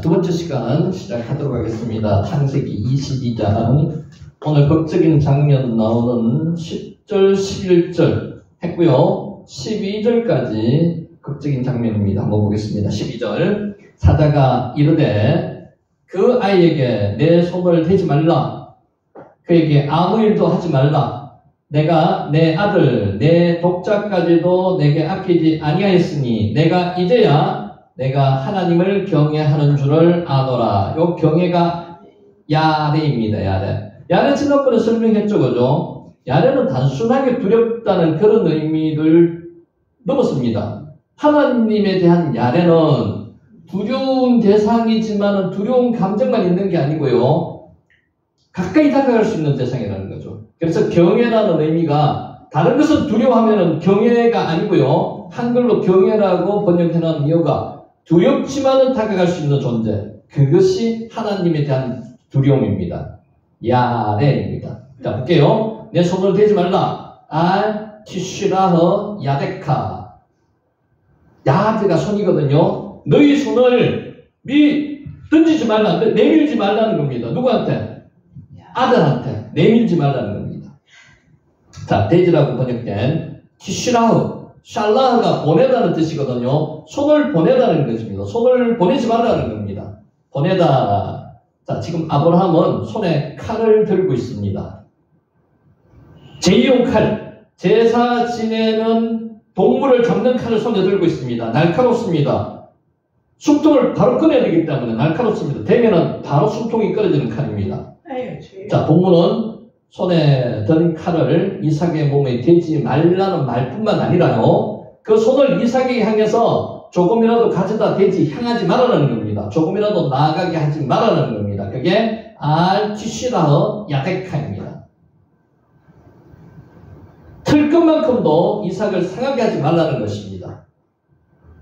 두 번째 시간 시작하도록 하겠습니다. 창세기 22장. 오늘 극적인 장면 나오는 10절, 11절 했고요. 12절까지 극적인 장면입니다. 한번 보겠습니다. 12절. 사자가 이르되 그 아이에게 내 손을 대지 말라. 그에게 아무 일도 하지 말라. 내가 내 아들, 내 독자까지도 내게 아끼지 아니하였으니 내가 이제야 내가 하나님을 경외하는 줄을 아노라. 요 경외가 야레입니다. 야레. 야레 지난번에 설명했죠, 그죠? 야레는 단순하게 두렵다는 그런 의미를 넘었습니다. 하나님에 대한 야레는 두려운 대상이지만 두려운 감정만 있는 게 아니고요. 가까이 다가갈 수 있는 대상이라는 거죠. 그래서 경외라는 의미가 다른 것은 두려워하면 경외가 아니고요. 한글로 경외라고 번역해놓은 이유가 두렵지만은 다가갈 수 있는 존재. 그것이 하나님에 대한 두려움입니다. 야레입니다. 자, 볼게요. 내 손을 대지 말라. 티슈라허 야데카. 야드가 손이거든요. 너희 손을 던지지 말라. 내밀지 말라는 겁니다. 누구한테? 아들한테. 내밀지 말라는 겁니다. 자, 대지라고 번역된 티슈라허. 샬라흐가 보내다는 뜻이거든요. 손을 보내다는 것입니다. 손을 보내지 말라는 겁니다. 보내다. 자, 지금 아브라함은 손에 칼을 들고 있습니다. 제2용 칼. 제사 지내는 동물을 잡는 칼을 손에 들고 있습니다. 날카롭습니다. 숨통을 바로 꺼내야 되기 때문에 날카롭습니다. 대면은 바로 숨통이 끊어지는 칼입니다. 자, 본문은 손에 든 칼을 이삭의 몸에 대지 말라는 말뿐만 아니라요. 그 손을 이삭에게 향해서 조금이라도 가져다 대지 향하지 말라는 겁니다. 조금이라도 나아가게 하지 말라는 겁니다. 그게 알티시라허 야데카입니다. 틀 것만큼도 이삭을 상하게 하지 말라는 것입니다.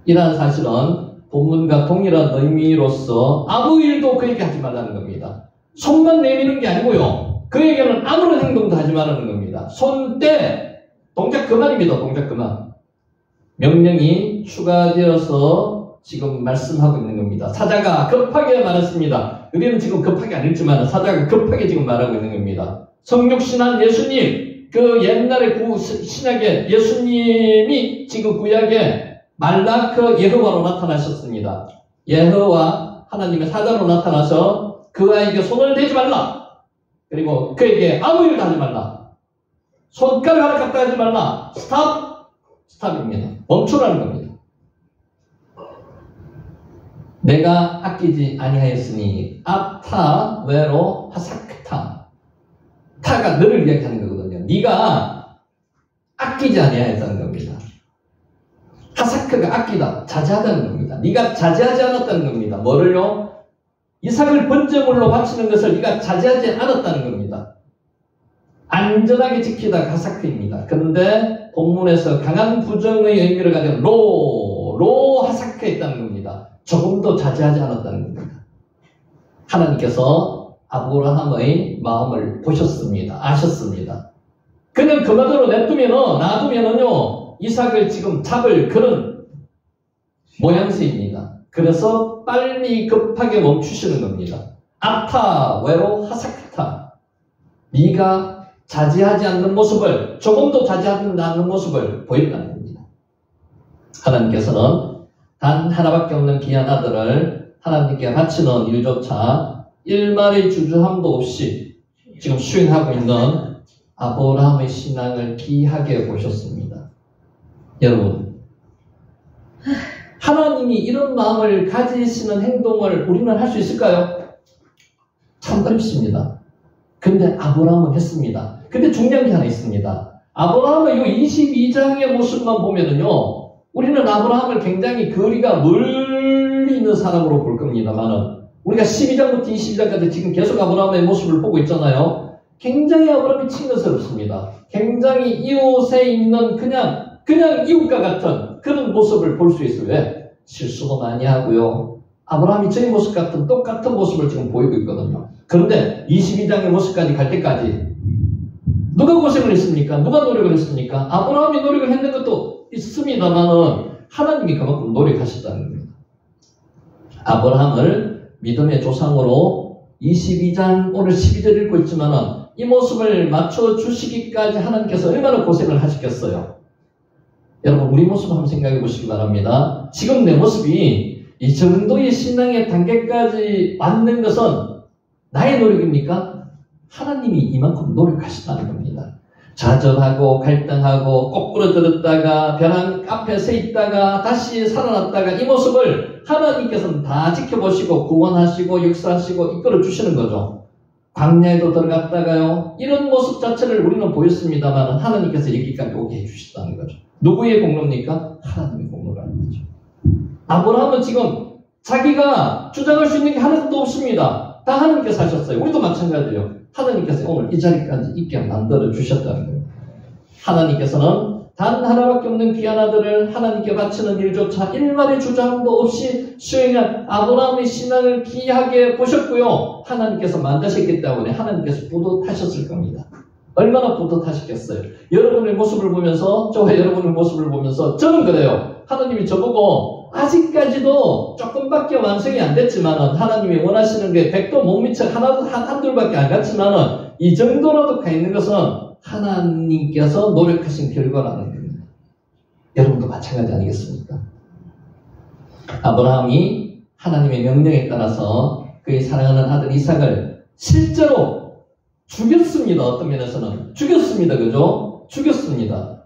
이러한 사실은 본문과 동일한 의미로서 아무 일도 그에게 하지 말라는 겁니다. 손만 내미는 게 아니고요. 그에게는 아무런 행동도 하지 말라는 겁니다. 손대 동작 그만입니다. 동작 그만. 명령이 추가되어서 지금 말씀하고 있는 겁니다. 사자가 급하게 말했습니다. 우리는 지금 급하게 안 읽지만 사자가 급하게 지금 말하고 있는 겁니다. 성육신한 예수님, 그 옛날에 신약에 예수님이 지금 구약에 말라크 예호와로 나타나셨습니다. 예호와 하나님의 사자로 나타나서 그 아이에게 손을 대지 말라. 그리고 그에게 아무 일도 하지 말라. 손가락 하나 갖다 하지 말라. 스탑입니다. 멈추라는 겁니다. 내가 아끼지 아니하였으니 아타 외로 하사크타. 타가 너를 이야기하는 거거든요. 네가 아끼지 아니하였다는 겁니다. 하사크가 아끼다, 자제하다는 겁니다. 네가 자제하지 않았다는 겁니다. 뭐를요? 이삭을 번제물로 바치는 것을 네가 자제하지 않았다는 겁니다. 안전하게 지키다가 하사크입니다. 그런데 본문에서 강한 부정의 의미를 가진 로 하사크했다는 겁니다. 조금도 자제하지 않았다는 겁니다. 하나님께서 아브라함의 마음을 보셨습니다. 아셨습니다. 그냥 그마저로 놔두면은요, 이삭을 지금 잡을 그런 모양새입니다. 그래서 빨리 급하게 멈추시는 겁니다. 아타 외로 하사크타. 네가 자제하지 않는 모습을, 조금도 자제하지 않는 모습을 보였다는 겁니다. 하나님께서는 단 하나밖에 없는 귀한 아들을 하나님께 바치는 일조차 일말의 주저함도 없이 지금 수행하고 있는 아브라함의 신앙을 귀하게 보셨습니다. 여러분, 하나님이 이런 마음을 가지시는 행동을 우리는 할 수 있을까요? 참 어렵습니다. 근데 아브라함은 했습니다. 근데 중요한 게 하나 있습니다. 아브라함의 이 22장의 모습만 보면은요, 우리는 아브라함을 굉장히 거리가 멀리 있는 사람으로 볼 겁니다만은, 우리가 12장부터 22장까지 지금 계속 아브라함의 모습을 보고 있잖아요. 굉장히 아브라함이 친근스럽습니다. 굉장히 이웃에 있는 그냥 이웃과 같은 그런 모습을 볼 수 있어요. 왜? 실수도 많이 하고요. 아브라함이 저희 모습 같은 똑같은 모습을 지금 보이고 있거든요. 그런데 22장의 모습까지 갈 때까지 누가 고생을 했습니까? 누가 노력을 했습니까? 아브라함이 노력을 했는 것도 있습니다만은 하나님이 그만큼 노력하셨다는 겁니다. 아브라함을 믿음의 조상으로 22장 오늘 12절 읽고 있지만은 이 모습을 맞춰주시기까지 하나님께서 얼마나 고생을 하셨겠어요. 여러분 우리 모습 한번 생각해 보시기 바랍니다. 지금 내 모습이 이 정도의 신앙의 단계까지 왔는 것은 나의 노력입니까? 하나님이 이만큼 노력하셨다는 겁니다. 좌절하고 갈등하고 거꾸로 들었다가 벼랑 앞에 서 있다가 다시 살아났다가 이 모습을 하나님께서는 다 지켜보시고 구원하시고 역사하시고 이끌어 주시는 거죠. 광야에도 들어갔다가요. 이런 모습 자체를 우리는 보였습니다만 하나님께서 여기까지 오게 해주셨다는 거죠. 누구의 공로입니까? 하나님의 공로라는 거죠. 아브라함은 지금 자기가 주장할 수 있는 게 하나도 없습니다. 다 하나님께서 하셨어요. 우리도 마찬가지예요. 하나님께서 오늘 이 자리까지 있게 만들어 주셨다는 거예요. 하나님께서는 단 하나밖에 없는 귀한 아들을 하나님께 바치는 일조차 일말의 주저함도 없이 수행한 아브라함의 신앙을 귀하게 보셨고요. 하나님께서 만드셨기 때문에 하나님께서 뿌듯하셨을 겁니다. 얼마나 뿌듯하셨겠어요. 여러분의 모습을 보면서 저와 여러분의 모습을 보면서 저는 그래요. 하나님이 저보고 아직까지도 조금밖에 완성이 안 됐지만은 하나님이 원하시는 게 100도 못 미쳐 한둘밖에 안 갔지만은 이 정도라도 가 있는 것은 하나님께서 노력하신 결과라는 겁니다. 여러분도 마찬가지 아니겠습니까? 아브라함이 하나님의 명령에 따라서 그의 사랑하는 아들 이삭을 실제로 죽였습니다. 어떤 면에서는 죽였습니다. 그죠? 죽였습니다.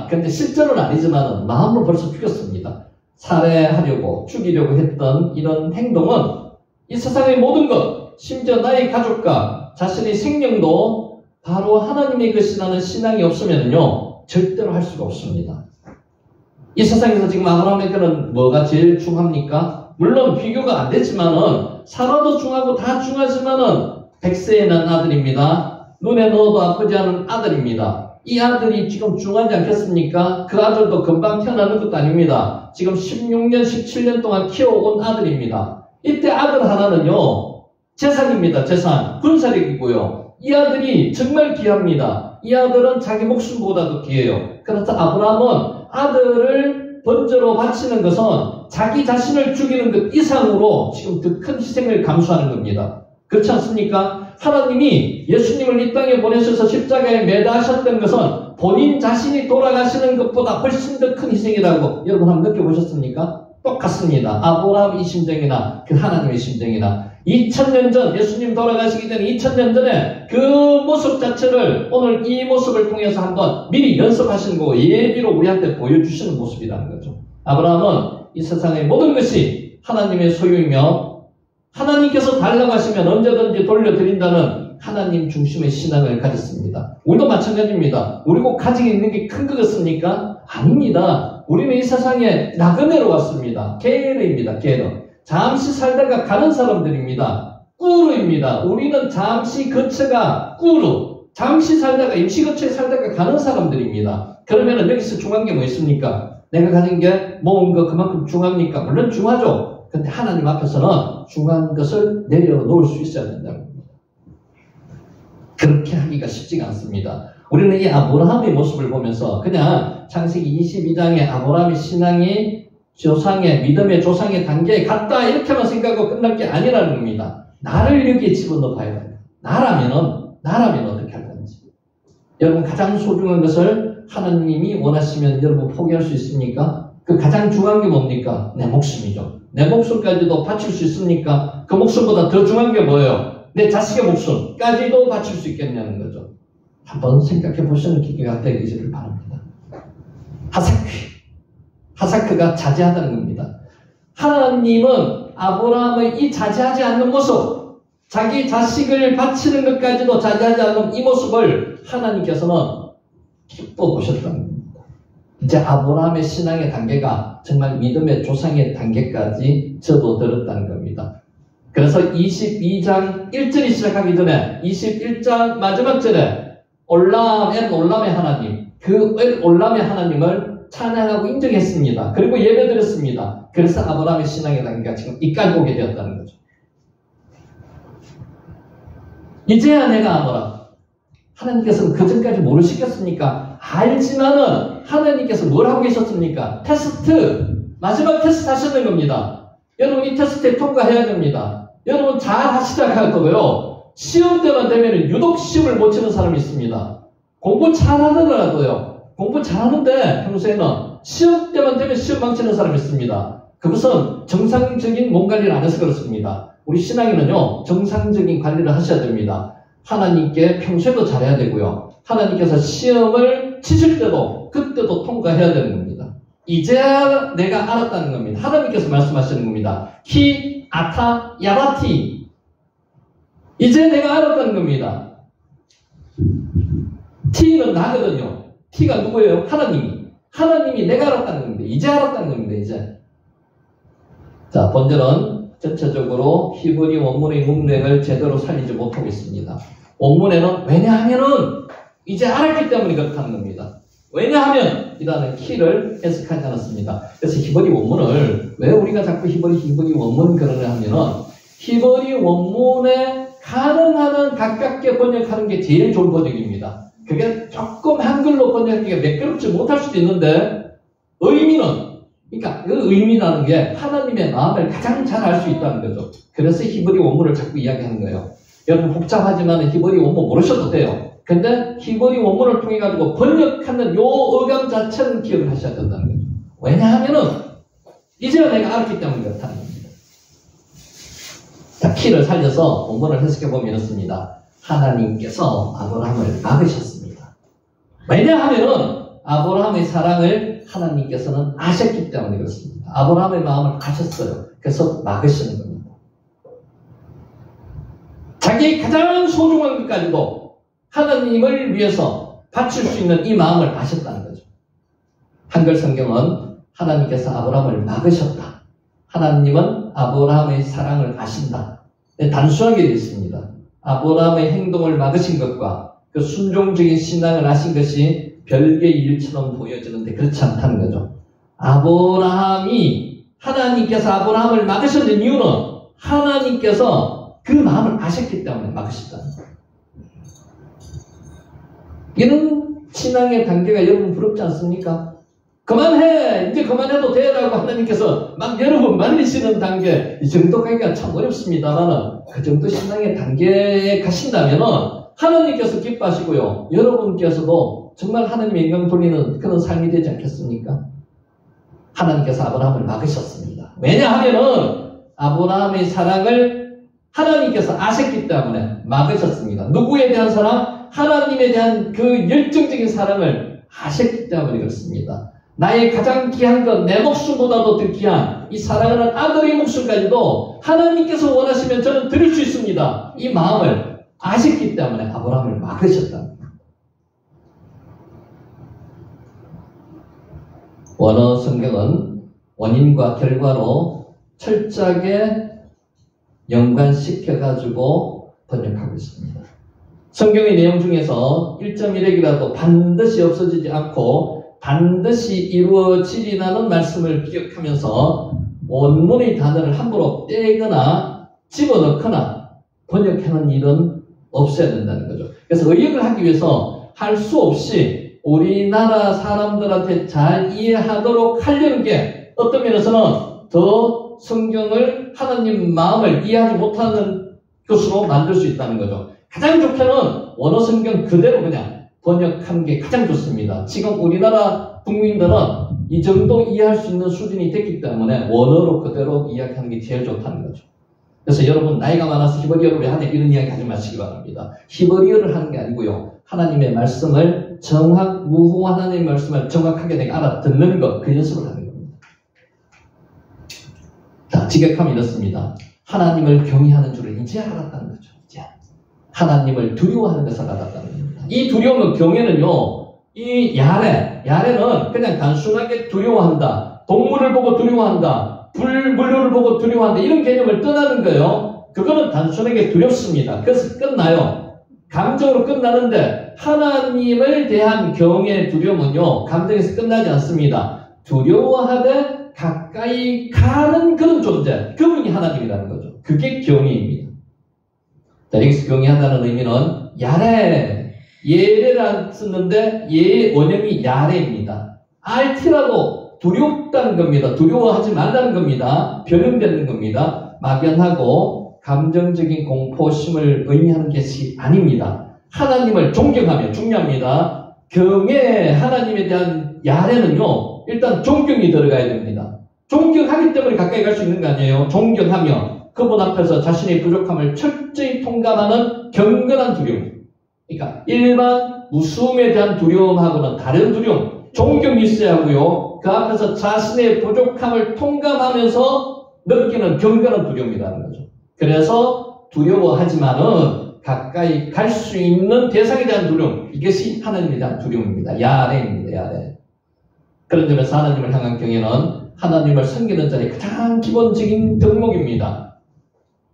그런데 실제로는 아니지만 마음으로 벌써 죽였습니다. 살해하려고 죽이려고 했던 이런 행동은 이 세상의 모든 것, 심지어 나의 가족과 자신의 생명도 바로 하나님의 것이라는 신앙이 없으면요 절대로 할 수가 없습니다. 이 세상에서 지금 아브라함에게는 뭐가 제일 중합니까? 물론 비교가 안 되지만은 사라도 중하고 다 중하지만은 100세에 난 아들입니다. 눈에 넣어도 아프지 않은 아들입니다. 이 아들이 지금 중하지 않겠습니까? 그 아들도 금방 태어나는 것도 아닙니다. 지금 16년, 17년 동안 키워온 아들입니다. 이때 아들 하나는요 재산입니다. 재산, 군사력이고요. 이 아들이 정말 귀합니다. 이 아들은 자기 목숨보다도 귀해요. 그래서 아브라함은 아들을 번제로 바치는 것은 자기 자신을 죽이는 것 이상으로 지금 더 큰 희생을 감수하는 겁니다. 그렇지 않습니까? 하나님이 예수님을 이 땅에 보내셔서 십자가에 매다하셨던 것은 본인 자신이 돌아가시는 것보다 훨씬 더 큰 희생이라고 여러분 한번 느껴보셨습니까? 똑같습니다. 아브라함의 심정이나 그 하나님의 심정이나 2000년 전 예수님 돌아가시기 전에 2000년 전에 그 모습 자체를 오늘 이 모습을 통해서 한번 미리 연습하시는 거고 예비로 우리한테 보여주시는 모습이라는 거죠. 아브라함은 이 세상의 모든 것이 하나님의 소유이며 하나님께서 달라고 하시면 언제든지 돌려드린다는 하나님 중심의 신앙을 가졌습니다. 우리도 마찬가지입니다. 우리 꼭 가지고 있는 게 큰 것 같습니까? 아닙니다. 우리는 이 세상에 나그네로 왔습니다. 게르입니다. 게르. 잠시 살다가 가는 사람들입니다. 꾸르입니다. 우리는 잠시 거처가 꾸르. 잠시 살다가 임시 거처에 살다가 가는 사람들입니다. 그러면 여기서 중요한 게 뭐 있습니까? 내가 가진 게 모은 거 그만큼 중요합니까? 물론 중요하죠. 근데 하나님 앞에서는 중요한 것을 내려놓을 수 있어야 된다고 합니다. 그렇게 하기가 쉽지가 않습니다. 우리는 이 아브라함의 모습을 보면서 그냥 창세기 22장의 아브라함의 신앙이 조상의 믿음의 조상의 단계에 갔다 이렇게만 생각하고 끝날 게 아니라는 겁니다. 나를 여기에 집어넣어 봐야 됩니다. 나라면 어떻게 할 건지. 여러분 가장 소중한 것을 하나님이 원하시면 여러분 포기할 수 있습니까? 그 가장 중요한 게 뭡니까? 내 목숨이죠. 내 목숨까지도 바칠 수 있습니까? 그 목숨보다 더 중요한 게 뭐예요? 내 자식의 목숨까지도 바칠 수 있겠냐는 거죠. 한번 생각해 보시는 기회가 되기를 바랍니다. 하사크가 자제하다는 겁니다. 하나님은 아브라함의 이 자제하지 않는 모습, 자기 자식을 바치는 것까지도 자제하지 않는 이 모습을 하나님께서는 기뻐 보셨다는 겁니다. 이제 아브라함의 신앙의 단계가 정말 믿음의 조상의 단계까지 접어들었다는 겁니다. 그래서 22장 1절이 시작하기 전에 21장 마지막 절에 올람의 하나님, 그 올람의 하나님을 찬양하고 인정했습니다. 그리고 예배드렸습니다. 그래서 아브라함의 신앙의 단계가 지금 이까지 오게 되었다는 거죠. 이제야 내가 아브라함. 하나님께서는 그 전까지 모르시겠습니까? 알지만은 하나님께서 뭘 하고 계셨습니까? 테스트, 마지막 테스트 하셨는 겁니다. 여러분 이 테스트에 통과해야 됩니다. 여러분 잘 하시다 할 거고요. 시험 때만 되면 유독 시험을 못 치는 사람이 있습니다. 공부 잘하더라도요. 공부 잘하는데 평소에는 시험 때만 되면 시험 망치는 사람이 있습니다. 그것은 정상적인 몸 관리를 안 해서 그렇습니다. 우리 신앙인은요. 정상적인 관리를 하셔야 됩니다. 하나님께 평소에도 잘해야 되고요. 하나님께서 시험을 치실 때도 그때도 통과해야 되는 겁니다. 이제야 내가 알았다는 겁니다. 하나님께서 말씀하시는 겁니다. 키 아타 야라티. 이제 내가 알았다는 겁니다. T는 나거든요. T가 누구예요? 하나님이 내가 알았다는 겁니다. 이제 알았다는 겁니다. 이제. 자, 본절은 전체적으로 히브리 원문의 문맥을 제대로 살리지 못하고 있습니다. 원문에는 왜냐하면은 이제 알았기 때문에 그렇다는 겁니다. 왜냐하면 이라는 키를 해석하지 않았습니다. 그래서 히브리 원문을 왜 우리가 자꾸 히브리 원문 그러냐 하면은 히브리 원문에 가능한 가깝게 번역하는 게 제일 좋은 번역입니다. 그게 조금 한글로 번역하기가 매끄럽지 못할 수도 있는데 그러니까 그 의미라는 게 하나님의 마음을 가장 잘 알 수 있다는 거죠. 그래서 히브리 원문을 자꾸 이야기하는 거예요. 여러분 복잡하지만 히브리 원문 모르셔도 돼요. 근데 히브리 원문을 통해 가지고 번역하는 요 어감 자체는 기억을 하셔야 된다는 거죠. 왜냐하면은 이제야 내가 알았기 때문에 그렇다는 겁니다. 자, 키를 살려서 원문을 해석해 보면 이렇습니다. 하나님께서 아브라함을 막으셨습니다. 왜냐하면은 아브라함의 사랑을 하나님께서는 아셨기 때문에 그렇습니다. 아브라함의 마음을 아셨어요. 그래서 막으시는 겁니다. 자기의 가장 소중한 것까지도 하나님을 위해서 바칠 수 있는 이 마음을 아셨다는 거죠. 한글 성경은 하나님께서 아브라함을 막으셨다. 하나님은 아브라함의 사랑을 아신다. 단순하게 되어 있습니다. 아브라함의 행동을 막으신 것과 그 순종적인 신앙을 아신 것이 별개의 일처럼 보여지는데 그렇지 않다는 거죠. 하나님께서 아브라함을 막으셨는 이유는 하나님께서 그 마음을 아셨기 때문에 막으셨다는 거예요. 이런 신앙의 단계가 여러분 부럽지 않습니까? 그만해! 이제 그만해도 돼라고 하나님께서 막 여러분 말리시는 단계, 이 정도 가기가 참 어렵습니다만은 그 정도 신앙의 단계에 가신다면은 하나님께서 기뻐하시고요. 여러분께서도 정말 하나님의 영광 돌리는 그런 삶이 되지 않겠습니까? 하나님께서 아브라함을 막으셨습니다. 왜냐하면은 아브라함의 사랑을 하나님께서 아셨기 때문에 막으셨습니다. 누구에 대한 사랑? 하나님에 대한 그 열정적인 사랑을 아셨기 때문에 그렇습니다. 나의 가장 귀한 것, 내 목숨보다도 더 귀한 이 사랑하는 아들의 목숨까지도 하나님께서 원하시면 저는 드릴 수 있습니다. 이 마음을 아셨기 때문에 아브라함을 막으셨다. 원어 성경은 원인과 결과로 철저하게 연관시켜가지고 번역하고 있습니다. 성경의 내용 중에서 1.1핵이라도 반드시 없어지지 않고 반드시 이루어지리라는 말씀을 기억하면서 원문의 단어를 함부로 떼거나 집어넣거나 번역하는 일은 없어야 된다는 거죠. 그래서 의역을 하기 위해서 할 수 없이 우리나라 사람들한테 잘 이해하도록 하려는 게 어떤 면에서는 더 성경을 하나님 마음을 이해하지 못하는 것으로 만들 수 있다는 거죠. 가장 좋게는 원어 성경 그대로 그냥 번역하는 게 가장 좋습니다. 지금 우리나라 국민들은 이 정도 이해할 수 있는 수준이 됐기 때문에 원어로 그대로 이야기하는 게 제일 좋다는 거죠. 그래서 여러분 나이가 많아서 히브리어를 왜 하냐 이런 이야기 하지 마시기 바랍니다. 히브리어를 하는 게 아니고요. 하나님의 말씀을 무후한 하나님의 말씀을 정확하게 내가 알아듣는 것, 그 연습을 하는 겁니다. 자, 직역하면 이렇습니다. 하나님을 경외하는 줄을 이제 알았다는 거죠. 이제 하나님을 두려워하는 것을 알았다는 겁니다. 이 두려움은 경외는요. 이 야레는 그냥 단순하게 두려워한다. 동물을 보고 두려워한다. 물류를 보고 두려워한다. 이런 개념을 떠나는 거예요. 그거는 단순하게 두렵습니다. 그래서 끝나요. 감정으로 끝나는데 하나님을 대한 경외 두려움은요. 감정에서 끝나지 않습니다. 두려워하되 가까이 가는 그런 존재. 그분이 하나님이라는 거죠. 그게 경외입니다. 자, 여기서 경외한다는 의미는 예레라 썼는데 예의 원형이 야레입니다. RT라도 두렵다는 겁니다. 두려워하지 말라는 겁니다. 변형되는 겁니다. 막연하고 감정적인 공포심을 의미하는 것이 아닙니다. 하나님을 존경하며 중요합니다. 경에 하나님에 대한 야레는요, 일단 존경이 들어가야 됩니다. 존경하기 때문에 가까이 갈 수 있는 거 아니에요? 존경하며 그분 앞에서 자신의 부족함을 철저히 통감하는 경건한 두려움. 그러니까 일반 무서움에 대한 두려움하고는 다른 두려움, 존경이 있어야 하고요. 그 앞에서 자신의 부족함을 통감하면서 느끼는 경건한 두려움이라는 거죠. 그래서 두려워하지만은 가까이 갈 수 있는 대상에 대한 두려움, 이것이 하나님에 대한 두려움입니다. 야레입니다. 야레. 그런 점에서 하나님을 향한 경외는 하나님을 섬기는 자의 가장 기본적인 덕목입니다.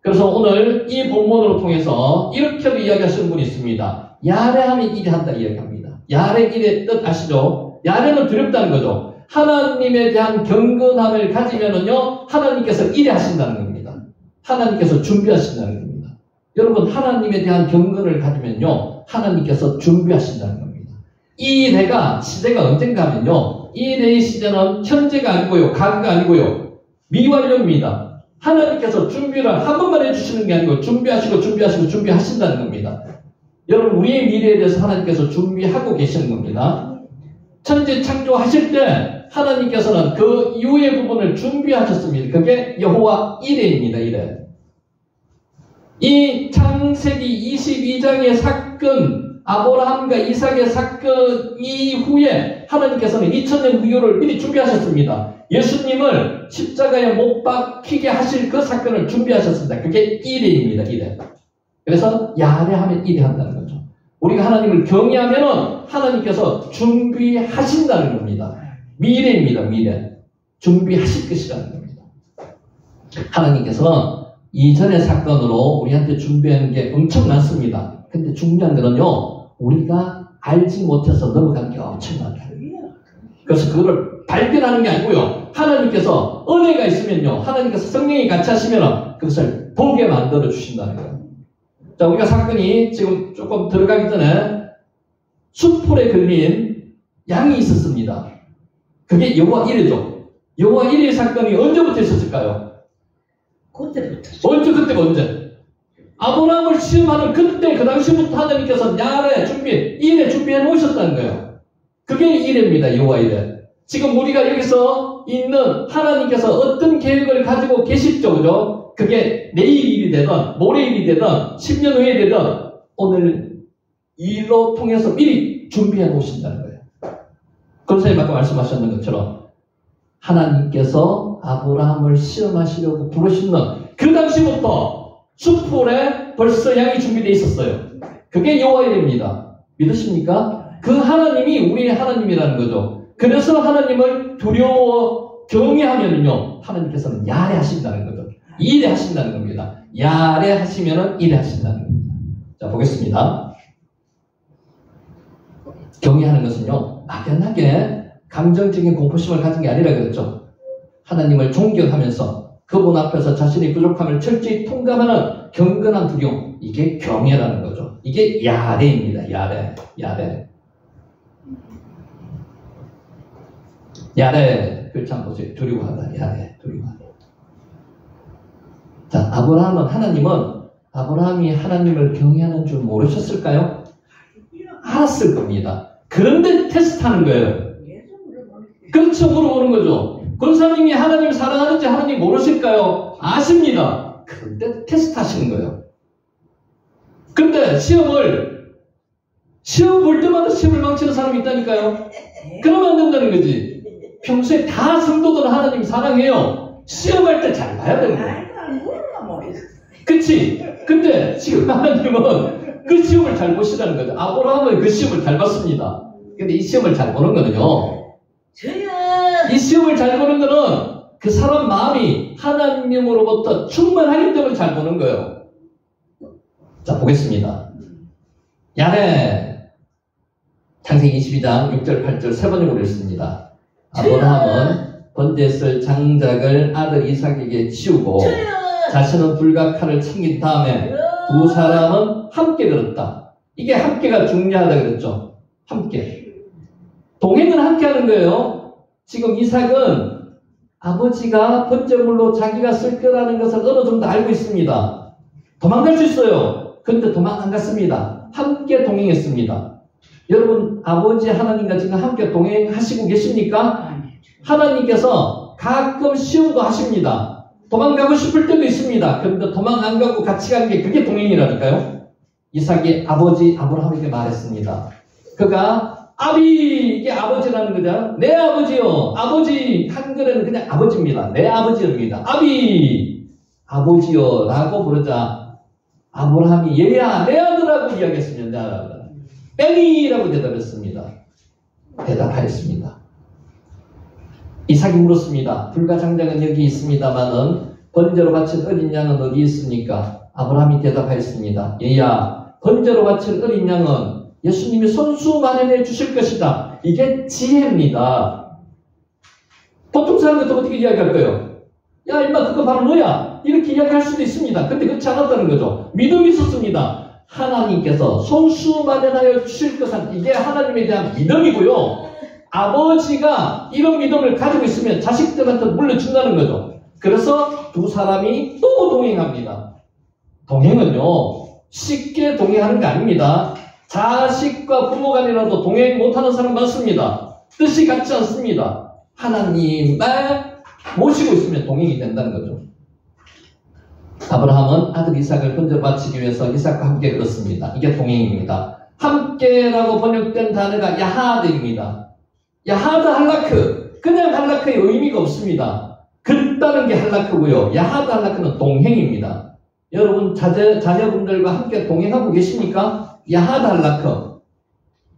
그래서 오늘 이 본문으로 통해서 이렇게도 이야기하시는 분이 있습니다. 야레하면 이래한다 이야기합니다. 야레 이래 뜻 아시죠? 야레는 두렵다는 거죠. 하나님에 대한 경건함을 가지면은요, 하나님께서 이래 하신다는 겁니다. 하나님께서 준비하신다는 겁니다. 여러분, 하나님에 대한 경건을 가지면요, 하나님께서 준비하신다는 겁니다. 이 레가 시대가 언젠가 하면요, 이 레의 시대는 현재가 아니고요, 과거가 아니고요, 미완료입니다. 하나님께서 준비를 한 번만 해주시는 게 아니고 준비하신다는 겁니다. 여러분, 우리의 미래에 대해서 하나님께서 준비하고 계시는 겁니다. 천지 창조하실 때 하나님께서는 그 이후의 부분을 준비하셨습니다. 그게 여호와 이레입니다. 이레. 이 창세기 22장의 사건, 아브라함과 이삭의 사건 이후에 하나님께서는 2000년 후를 미리 준비하셨습니다. 예수님을 십자가에 못 박히게 하실 그 사건을 준비하셨습니다. 그게 이레입니다. 이레. 그래서 야레하면 이레한다는 거죠. 우리가 하나님을 경외하면은 하나님께서 준비하신다는 겁니다. 미래입니다. 미래. 준비하실 것이라는 겁니다. 하나님께서 이전의 사건으로 우리한테 준비하는 게 엄청 많습니다. 근데 중요한 거는요, 우리가 알지 못해서 넘어가는 게 엄청나요. 그래서 그거를 발견하는 게 아니고요, 하나님께서 은혜가 있으면요, 하나님께서 성령이 같이 하시면 그것을 보게 만들어 주신다는 거예요. 자, 우리가 사건이 지금 조금 들어가기 전에 숯불에 걸린 양이 있었습니다. 그게 여호와 이레죠. 여호와 이레 사건이 언제부터 있었을까요? 그때부터. 언제? 아브라함을 시험하는 그때, 그 당시부터 하나님께서 야레 이레 준비해 놓으셨다는 거예요. 그게 이레입니다. 여호와 이레. 지금 우리가 여기서 있는 하나님께서 어떤 계획을 가지고 계시죠, 그죠? 그게 내일 일이 되든, 모레 일이 되든, 10년 후에 되든, 오늘 일로 통해서 미리 준비해 놓으신다는 거예요. 권사님 아까 말씀하셨는 것처럼, 하나님께서 아브라함을 시험하시려고 부르시는 그 당시부터 숯불에 벌써 양이 준비되어 있었어요. 그게 여호와입니다. 믿으십니까? 그 하나님이 우리의 하나님이라는 거죠. 그래서 하나님을 두려워 경외하면요, 하나님께서는 야레하신다는 거죠. 이레하신다는 겁니다. 야레하시면은 이레하신다는 겁니다. 자, 보겠습니다. 경외하는 것은요, 막연하게 감정적인 공포심을 가진 게 아니라 그랬죠. 하나님을 존경하면서 그분 앞에서 자신의 부족함을 철저히 통감하는 경건한 두려움, 이게 경외라는 거죠. 이게 야레입니다. 야레. 야레, 글자 한번 보세요. 두려워하다. 야레, 두려워하다. 자, 아브라함이 하나님을 경외하는 줄 모르셨을까요? 알았을 겁니다. 그런데 테스트하는 거예요. 그렇죠, 물어보는 거죠. 권사님이 하나님 사랑하는지 하나님 모르실까요? 아십니다. 그런데 테스트 하시는 거예요. 근데 시험 볼 때마다 시험을 망치는 사람이 있다니까요. 그러면 안 된다는 거지. 평소에 다 성도들은 하나님 사랑해요. 시험할 때 잘 봐야 되는 거예요. 그치? 근데 지금 하나님은 그 시험을 잘 보시라는 거죠. 아브라함은 그 시험을 잘 봤습니다. 근데 이 시험을 잘 보는 거는요, 이 시험을 잘 보는 거는 그 사람 마음이 하나님으로부터 충만하기 때문에 잘 보는 거예요. 자, 보겠습니다. 야레, 창세기 22장 6절 8절 세 번역으로 읽습니다. 아브라함은 번제쓸 장작을 아들 이삭에게 치우고 자신은 불과 칼을 챙긴 다음에 두 사람은 함께 들었다. 이게 함께가 중요하다 그랬죠. 함께. 동행은 함께 하는 거예요. 지금 이삭은 아버지가 번제물로 자기가 쓸 거라는 것을 어느 정도 알고 있습니다. 도망갈 수 있어요. 근데 도망 안 갔습니다. 함께 동행했습니다. 여러분, 아버지 하나님과 지금 함께 동행하시고 계십니까? 하나님께서 가끔 시험도 하십니다. 도망가고 싶을 때도 있습니다. 그런데 도망 안 가고 같이 가는 게 그게 동행이라니까요. 이삭이 아버지 아브라함에게 말했습니다. 그가 아비, 이게 아버지라는 거죠. 내 아버지요. 아버지, 한글에는 그냥 아버지입니다. 내 아버지입니다. 아비, 아버지요 라고 부르자 아브라함이 얘야, 내 아들하고 이야기했습니다. 뺑이라고 대답했습니다. 대답하였습니다. 이삭이 물었습니다. 불가장장은 여기 있습니다마는 번제로 바친 어린 양은 어디 있습니까? 아브라함이 대답하였습니다. 얘야, 번제로 바친 어린 양은 예수님이 손수 마련해 주실 것이다. 이게 지혜입니다. 보통 사람들은 어떻게 이야기할까요? 야, 임마, 그거 바로 너야. 이렇게 이야기할 수도 있습니다. 근데 그렇지 않았다는 거죠. 믿음이 있었습니다. 하나님께서 손수 마련하여 주실 것은 이게 하나님에 대한 믿음이고요. 아버지가 이런 믿음을 가지고 있으면 자식들한테 물려준다는 거죠. 그래서 두 사람이 또 동행합니다. 동행은요, 쉽게 동행하는 게 아닙니다. 자식과 부모 간이라도 동행 못하는 사람 많습니다. 뜻이 같지 않습니다. 하나님만 모시고 있으면 동행이 된다는 거죠. 아브라함은 아들 이삭을 번제로 바치기 위해서 이삭과 함께 걸었습니다. 이게 동행입니다. 함께라고 번역된 단어가 야하드입니다. 야하드 할라크. 그냥 할라크의 의미가 없습니다. 긋다는 게 할라크고요. 야하드 할라크는 동행입니다. 여러분 자녀분들과 함께 동행하고 계십니까? 야하드 할라크.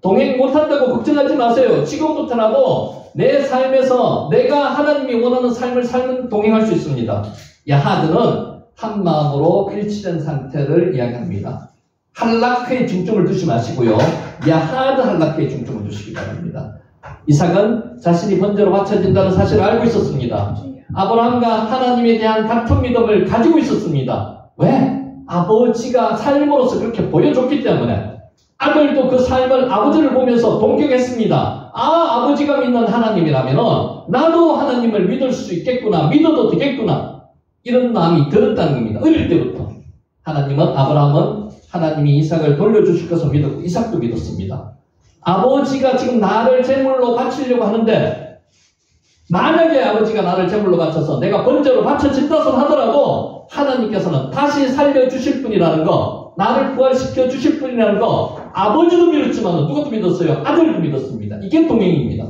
동행 못한다고 걱정하지 마세요. 지금부터라도 내 삶에서 내가 하나님이 원하는 삶을 살면 동행할 수 있습니다. 야하드는 한 마음으로 일치된 상태를 이야기합니다. 할라크에 중점을 두지 마시고요. 야하드 할라크에 중점을 두시기 바랍니다. 이삭은 자신이 번제로 바쳐진다는 사실을 알고 있었습니다. 아브라함과 하나님에 대한 같은 믿음을 가지고 있었습니다. 왜? 아버지가 삶으로서 그렇게 보여줬기 때문에. 아들도 그 삶을 아버지를 보면서 동경했습니다. 아, 아버지가 믿는 하나님이라면 나도 하나님을 믿을 수 있겠구나. 믿어도 되겠구나. 이런 마음이 들었다는 겁니다. 어릴 때부터. 아브라함은 하나님이 이삭을 돌려주실 것을 믿었고 이삭도 믿었습니다. 아버지가 지금 나를 제물로 바치려고 하는데 만약에 아버지가 나를 제물로 바쳐서 내가 번제로 바쳐진다고 하더라도 하나님께서는 다시 살려주실 분이라는 거, 나를 부활시켜 주실 분이라는 거 아버지도 믿었지만 누구도 믿었어요? 아들도 믿었습니다. 이게 동행입니다.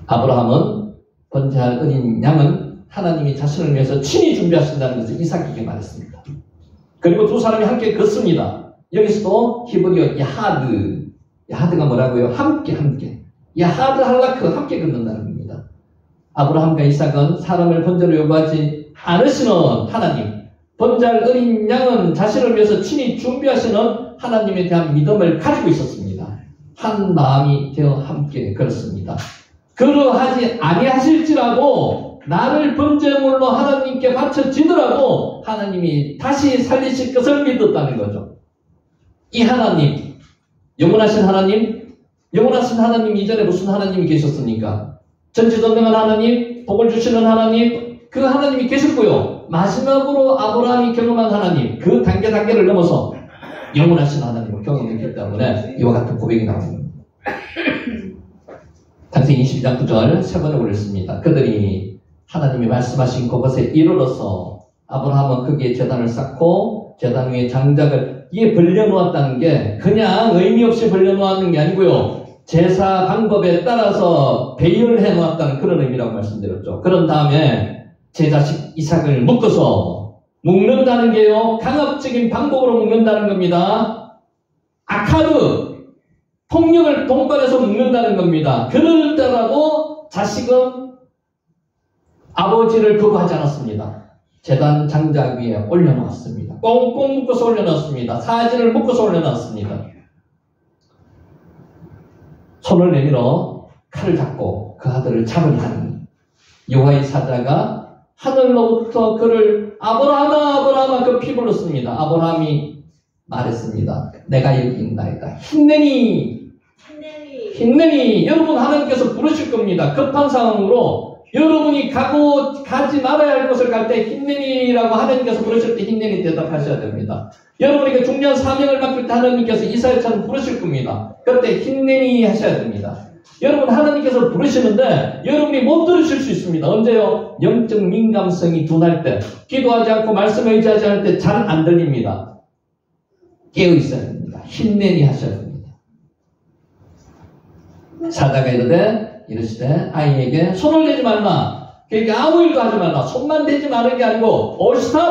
아브라함은 번제할 어린 양은 하나님이 자신을 위해서 친히 준비하신다는 것을 이삭에게 말했습니다. 그리고 두 사람이 함께 걷습니다. 여기서도 히브리어 야하드가 뭐라고요? 함께. 야하드 할라크, 함께 걷는다는 겁니다. 아브라함과 이삭은 사람을 번제로 요구하지 않으시는 하나님, 번제할 어린 양은 자신을 위해서 친히 준비하시는 하나님에 대한 믿음을 가지고 있었습니다. 한 마음이 되어 함께 걸었습니다. 그러하지 아니하실지라도 나를 번제물로 하나님께 바쳐지더라도 하나님이 다시 살리실 것을 믿었다는 거죠. 이 하나님, 영원하신 하나님 이전에 무슨 하나님이 계셨습니까? 전지전능한 하나님, 복을 주시는 하나님, 그 하나님이 계셨고요. 마지막으로 아브라함이 경험한 하나님, 그 단계를 넘어서 영원하신 하나님을 경험했기 때문에 이와 같은 고백이 나옵니다. 창세기 22장 9절 세 번에 올렸습니다. 그들이 하나님이 말씀하신 그것에 이르러서 아브라함은 거기에 제단을 쌓고 제단 위에 장작을 이게 벌려놓았다는 게 그냥 의미 없이 벌려놓았는 게 아니고요. 제사 방법에 따라서 배열해 놓았다는 그런 의미라고 말씀드렸죠. 그런 다음에 제 자식 이삭을 묶어서 묶는다는 게요. 강압적인 방법으로 묶는다는 겁니다. 아카드, 폭력을 동반해서 묶는다는 겁니다. 그럴때라도 자식은 아버지를 거부하지 않았습니다. 제단 장작 위에 올려놓았습니다. 꽁꽁 묶어서 올려놓았습니다. 사지를 묶어서 올려놓았습니다. 손을 내밀어 칼을 잡고 그 아들을 잡으니 여호와의 사자가 하늘로부터 그를 아브라함아 그 피 불렀습니다. 아브라함이 말했습니다. 내가 여기 있나이다. 힘내니 힌내니 여러분 하나님께서 부르실 겁니다. 급한 상황으로 여러분이 가지 말아야 할 곳을 갈 때 힌내니라고 하나님께서 부르실 때 힌내니 대답하셔야 됩니다. 여러분에게 중요한 사명을 맡길 때 하나님께서 이사야처럼 부르실 겁니다. 그때 힌내니 하셔야 됩니다. 여러분 하나님께서 부르시는데 여러분이 못 들으실 수 있습니다. 언제요? 영적 민감성이 둔할 때, 기도하지 않고 말씀을 의지하지 않을 때 잘 안 들립니다. 깨어 있어야 됩니다. 힌내니 하셔야 됩니다. 사자가 이르시되 아이에게 손을 대지 말라. 그에게 아무 일도 하지 말라. 손만 대지 말은 게 아니고 all stop!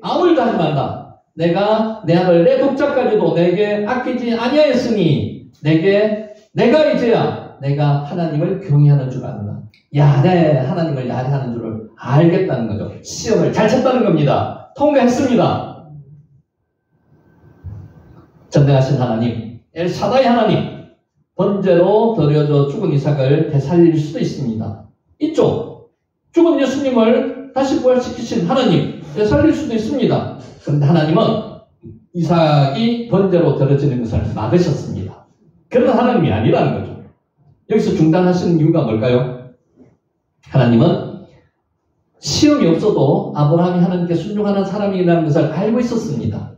아무 일도 하지 말라. 내가 내 아들 내 독자까지도 내게 아끼지 아니하였으니 내가 이제야 내가 하나님을 경외하는 줄 안다. 야래 하나님을 야래하는 줄을 알겠다는 거죠. 시험을 잘 쳤다는 겁니다. 통과했습니다. 전능하신 하나님, 엘샤다이 하나님, 번제로 드려져 죽은 이삭을 되살릴 수도 있습니다. 이쪽 죽은 예수님을 다시 부활시키신 하나님 되살릴 수도 있습니다. 그런데 하나님은 이삭이 번제로 드려지는 것을 막으셨습니다. 그런 하나님이 아니라는 거죠. 여기서 중단하시는 이유가 뭘까요? 하나님은 시험이 없어도 아브라함이 하나님께 순종하는 사람이라는 것을 알고 있었습니다.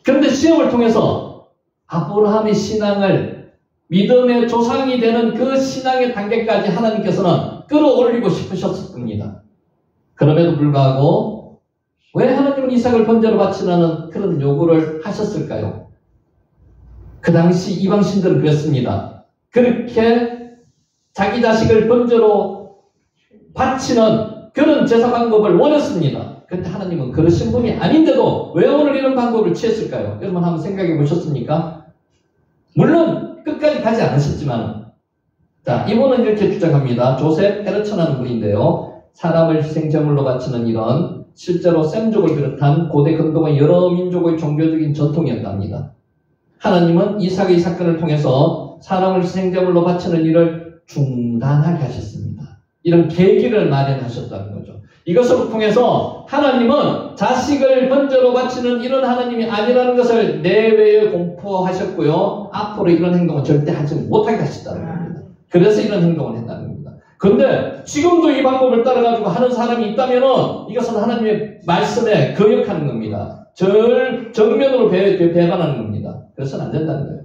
그런데 시험을 통해서 아브라함의 신앙을 믿음의 조상이 되는 그 신앙의 단계까지 하나님께서는 끌어올리고 싶으셨을 겁니다. 그럼에도 불구하고 왜 하나님은 이삭을 번제로 바치라는 그런 요구를 하셨을까요? 그 당시 이방신들은 그랬습니다. 그렇게 자기 자식을 번제로 바치는 그런 제사 방법을 원했습니다. 그런데 하나님은 그러신 분이 아닌데도 왜 오늘 이런 방법을 취했을까요? 여러분 한번 생각해 보셨습니까? 물론 끝까지 가지 않으셨지만, 자, 이분은 이렇게 주장합니다. 조셉 헤르천하는 분인데요. 사람을 희생제물로 바치는 일은 실제로 셈족을 비롯한 고대 근동의 여러 민족의 종교적인 전통이었답니다. 하나님은 이삭의 사건을 통해서 사람을 희생제물로 바치는 일을 중단하게 하셨습니다. 이런 계기를 마련하셨다는 거죠. 이것을 통해서 하나님은 자식을 번제로 바치는 이런 하나님이 아니라는 것을 내외에 공포하셨고요. 앞으로 이런 행동은 절대 하지 못하게 하셨다는 겁니다. 그래서 이런 행동을 했다는 겁니다. 그런데 지금도 이 방법을 따라가지고 하는 사람이 있다면 이것은 하나님의 말씀에 거역하는 겁니다. 정면으로 배반하는 겁니다. 그래서는 안 된다는 거예요.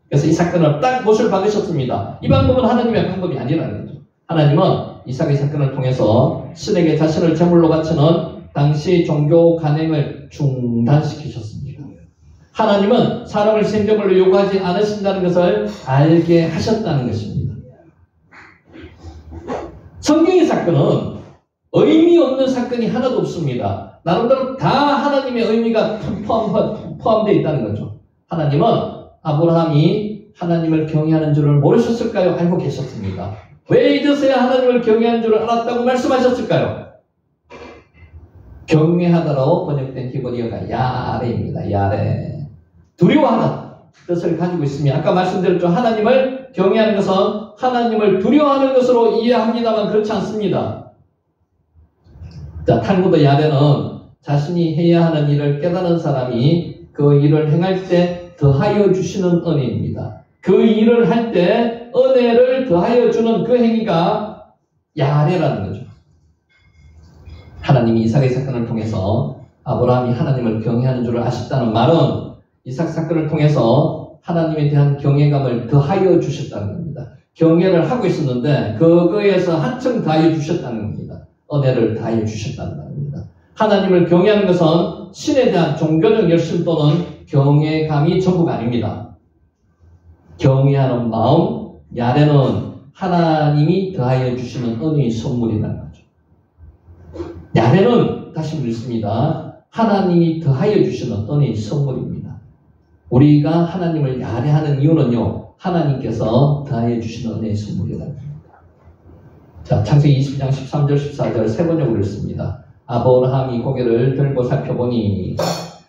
그래서 이 사건을 딱 못을 박으셨습니다. 이 방법은 하나님의 방법이 아니라는 거죠. 하나님은 이삭의 사건을 통해서 신에게 자신을 제물로 바치는 당시 종교 간행을 중단시키셨습니다. 하나님은 사람을 희생제물로 요구하지 않으신다는 것을 알게 하셨다는 것입니다. 성경의 사건은 의미 없는 사건이 하나도 없습니다. 나름대로 다 하나님의 의미가 포함되어 있다는 거죠. 하나님은 아브라함이 하나님을 경외하는 줄을 모르셨을까요? 알고 계셨습니다. 왜 이제서야 하나님을 경외하는 줄을 알았다고 말씀하셨을까요? 경외하다로 번역된 히브리어가 야레입니다. 야레. 두려워하다 뜻을 가지고 있습니다. 아까 말씀드렸죠. 하나님을 경외하는 것은 하나님을 두려워하는 것으로 이해합니다만 그렇지 않습니다. 자, 탈무드 야레는 자신이 해야 하는 일을 깨달은 사람이 그 일을 행할 때 더하여 주시는 은혜입니다. 그 일을 할 때 은혜를 더하여 주는 그 행위가 야레라는 거죠. 하나님이 이삭의 사건을 통해서 아브라함이 하나님을 경외하는 줄을 아셨다는 말은 이삭 사건을 통해서 하나님에 대한 경외감을 더하여 주셨다는 겁니다. 경외를 하고 있었는데 그거에서 한층 더하여 주셨다는 겁니다. 은혜를 더하여 주셨다는 말입니다. 하나님을 경외하는 것은 신에 대한 종교적 열심 또는 경외감이 전부가 아닙니다. 경외하는 마음, 야레는 하나님이 더하여 주시는 은혜의 선물이라는 거죠. 야레는 다시 읽습니다. 하나님이 더하여 주시는 은혜의 선물입니다. 우리가 하나님을 야레하는 이유는요, 하나님께서 더하여 주시는 은혜의 선물이라는 겁니다. 자, 창세기 20장 13절 14절 세 번역을 읽습니다. 아브라함이 고개를 들고 살펴보니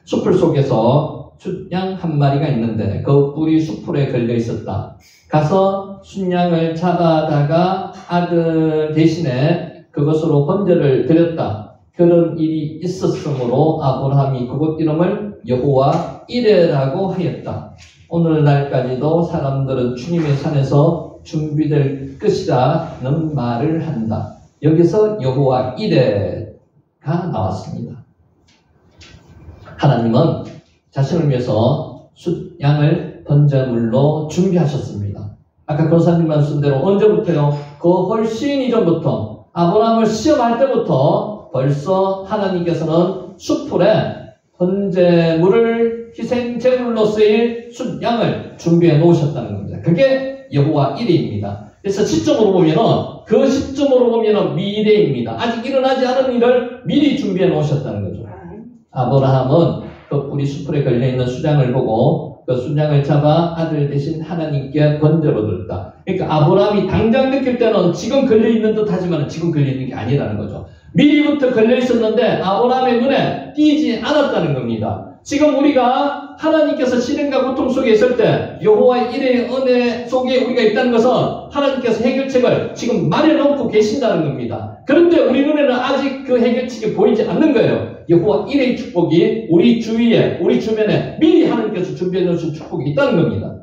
숲을 속에서 숫양 한 마리가 있는데 그 뿔이 숲풀에 걸려 있었다. 가서 순양을 잡아다가 아들 대신에 그것으로 번제를 드렸다. 그런 일이 있었으므로 아브라함이 그곳 이름을 여호와 이레라고 하였다. 오늘날까지도 사람들은 주님의 산에서 준비될 것이라는 말을 한다. 여기서 여호와 이레가 나왔습니다. 하나님은 자신을 위해서 숫양을 번제물로 준비하셨습니다. 아까 권사님 말씀대로 언제부터요? 그 훨씬 이전부터 아브라함을 시험할 때부터 벌써 하나님께서는 숫풀에 번제물을 희생제물로 쓰일 숫양을 준비해 놓으셨다는 겁니다. 그게 여호와 이레입니다. 그래서 시점으로 보면은 그 시점으로 보면은 미래입니다. 아직 일어나지 않은 일을 미리 준비해 놓으셨다는 거죠. 아브라함은 그 뿌리 숲에 걸려있는 수장을 보고 그 수장을 잡아 아들 대신 하나님께 번제로 드렸다. 그러니까 아브라함이 당장 느낄 때는 지금 걸려있는 듯 하지만 지금 걸려있는 게 아니라는 거죠. 미리부터 걸려있었는데 아브라함의 눈에 띄지 않았다는 겁니다. 지금 우리가 하나님께서 시련과 고통 속에 있을 때 여호와의 이레의 은혜 속에 우리가 있다는 것은 하나님께서 해결책을 지금 마련해놓고 계신다는 겁니다. 그런데 우리 눈에는 아직 그 해결책이 보이지 않는 거예요. 여호와 이레의 축복이 우리 주위에, 우리 주변에 미리 하나님께서 준비해 놓으신 축복이 있다는 겁니다.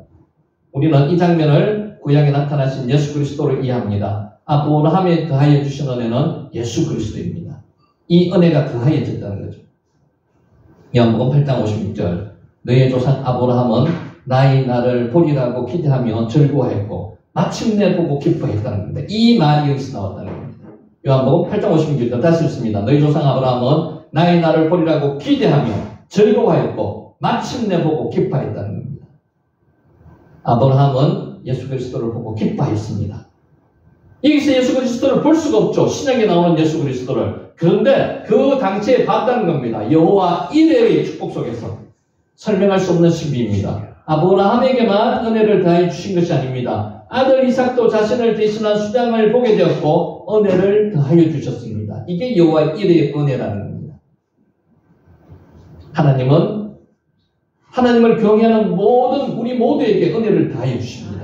우리는 이 장면을 구약에 나타나신 예수 그리스도를 이해합니다. 아브라함에 더하여 주신 은혜는 예수 그리스도입니다. 이 은혜가 더하여졌다는 거죠. 요한복음 8장 56절 너의 조상 아브라함은 나의 날을 보리라고 기대하며 즐거워했고 마침내 보고 기뻐했다는 겁니다. 이 말이 여기서 나왔다는 겁니다. 요한복음 8장 56절 다시 읽습니다. 너희 조상 아브라함은 나의 날을 보리라고 기대하며 즐거워했고 마침내 보고 기뻐했다는 겁니다. 아브라함은 예수 그리스도를 보고 기뻐했습니다. 여기서 예수 그리스도를 볼 수가 없죠. 신약에 나오는 예수 그리스도를. 그런데 그 당시에 봤다는 겁니다. 여호와 이레의 축복 속에서. 설명할 수 없는 신비입니다. 아브라함에게만 은혜를 다해 주신 것이 아닙니다. 아들 이삭도 자신을 대신한 수장을 보게 되었고 은혜를 더하여 주셨습니다. 이게 여호와 이레의 은혜라는 겁니다. 하나님을 경외하는 모든 우리 모두에게 은혜를 다해 주십니다.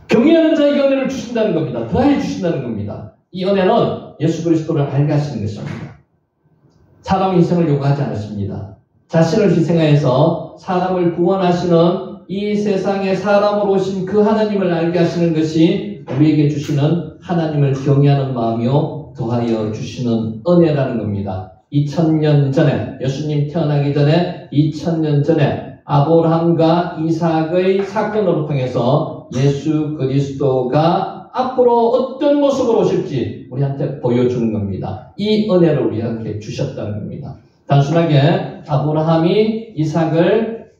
경외하는 자에게 은혜를 주신다는 겁니다. 더해 주신다는 겁니다. 이 은혜는 예수 그리스도를 알게 하시는 것입니다. 사람의 희생을 요구하지 않으십니다. 자신을 희생하여서 사람을 구원하시는 이 세상에 사람으로 오신 그 하나님을 알게 하시는 것이 우리에게 주시는 하나님을 경외하는 마음이요 더하여 주시는 은혜라는 겁니다. 2000년 전에 예수님 태어나기 전에 2000년 전에 아브라함과 이삭의 사건으로 통해서 예수 그리스도가 앞으로 어떤 모습으로 오실지 우리한테 보여주는 겁니다. 이 은혜를 우리한테 주셨다는 겁니다. 단순하게 아브라함이 이삭을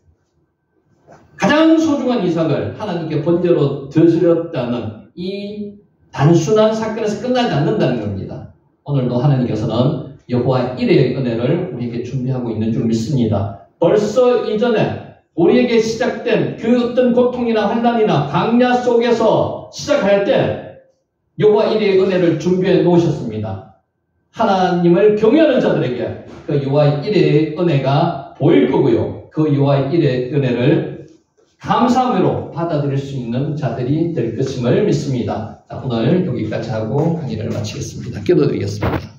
가장 소중한 이삭을 하나님께 번제로 드렸다는 이 단순한 사건에서 끝나지 않는다는 겁니다. 오늘도 하나님께서는 여호와 이레의 은혜를 우리에게 준비하고 있는 줄 믿습니다. 벌써 이전에 우리에게 시작된 그 어떤 고통이나 환난이나 강야 속에서 시작할 때 여호와 이레의 은혜를 준비해 놓으셨습니다. 하나님을 경외하는 자들에게 그 여호와 이레의 은혜가 보일 거고요. 그 여호와 이레의 은혜를 감사함으로 받아들일 수 있는 자들이 될 것임을 믿습니다. 자, 오늘 여기까지 하고 강의를 마치겠습니다. 기도드리겠습니다.